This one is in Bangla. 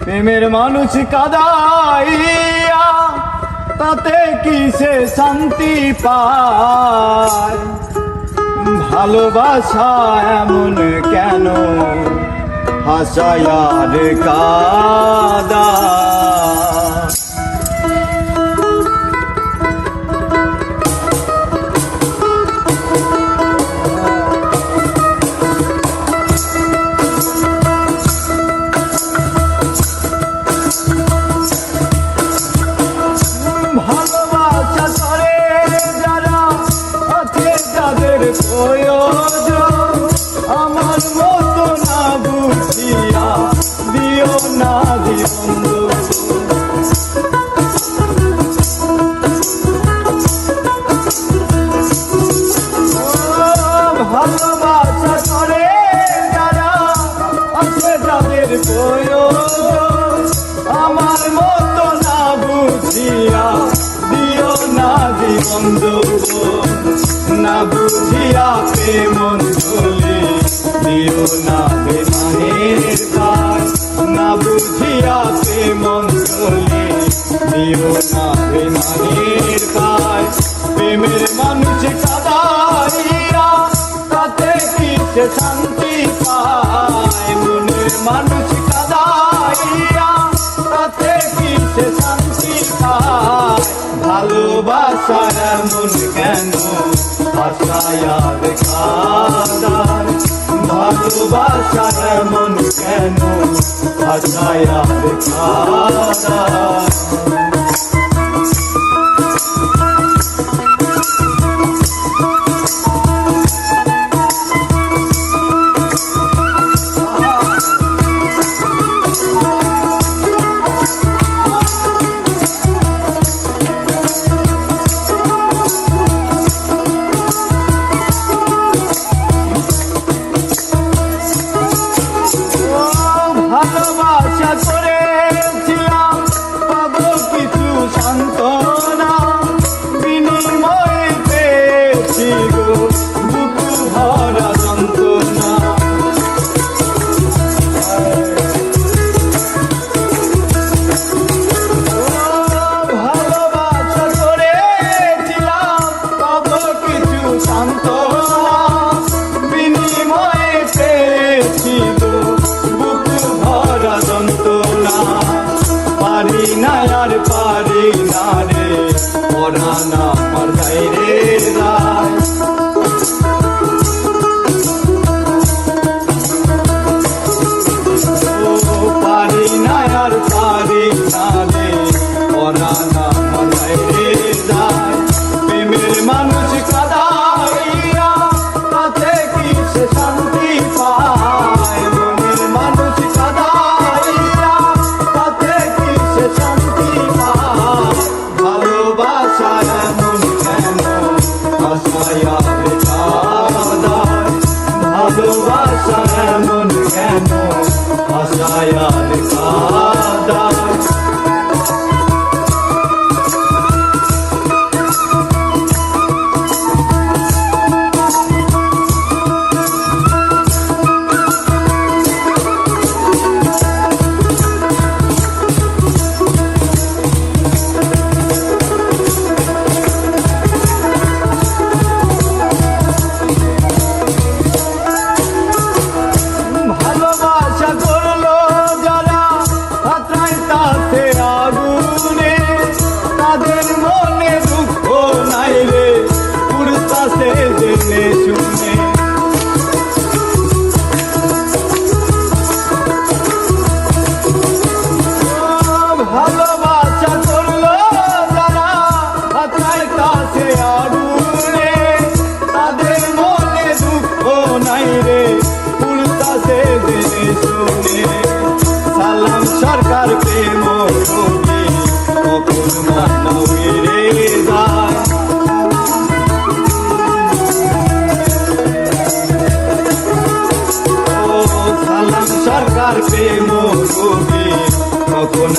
প্রেমের মানুষ কাদাইয়া তাতে কি সে শান্তি পায়? ভালোবাসা এমন কেন হাসায়ার কাদা? ভালোবাসা করে যারা আছে তাদের প্রয়োজন, আমার মতো না বুঝিয়া দিও না বন্ধু। ভালোবাসা করে যারা আছে তাদের প্রয়োজন, আমার মতো না বুঝিয়া দিও না বন্ধু। না বুঝিয়া প্রেম চলে দিও না বেমানের কাজ, না বুঝিয়া প্রেম চলে দিও না বেমানের কাজ। প্রেমের মানুষ কাদাইয়া তাতে কি সে শান্তি পায়? মনের মানুষ কাদাইয়া তাতে কি সে শান্তি পায়? ভালোবাসা এমন কেন হাসায়ার কাদায়? ভালোবাসা এমন কেন হাসায়ার কাদায়? ভালোবাসা করেছিলাম পাবো কিছু সান্ত্বনা, বিনিময়ে পেয়েছি গো বুক ভরা যন্ত্রণা। ভালোবাসা করেছিলাম পাবো কিছু সান্ত্বনা, বিনিময়ে পেয়েছি গো যন্ত্রণা। পারি না আর পারি না রে পরানা আমার বাইরে যায়। পারি না আর পারি না রে পরানা আমার বাইরে যায়। প্রেমের মানুষ কাদাইয়া তাতে কি সে শান্তি পায়? মনের মানুষ কাদাইয়া তাতে কি সে শান্তি পায়? ভালোবাসা এমন কেন হাসায়ার কাদায়? ভালোবাসা এমন কেন হাসায়ার কাদায়? ভালোবাসা করলো যারা হাতড়ায় তাতে আগুনে, তাদের মনে দুঃখ নাই রে পুরতাছে জেনে শুনে। ভালোবাসা করলো যারা হাতড়ায় তাতে আগুনে, তাদের মনে দুঃখ নাই রে পুরতাছে জেনে শুনে। সালাম সরকার প্রেম কবি কখন মানবীরে যায়। সালাম সরকার প্রেম কবি কখন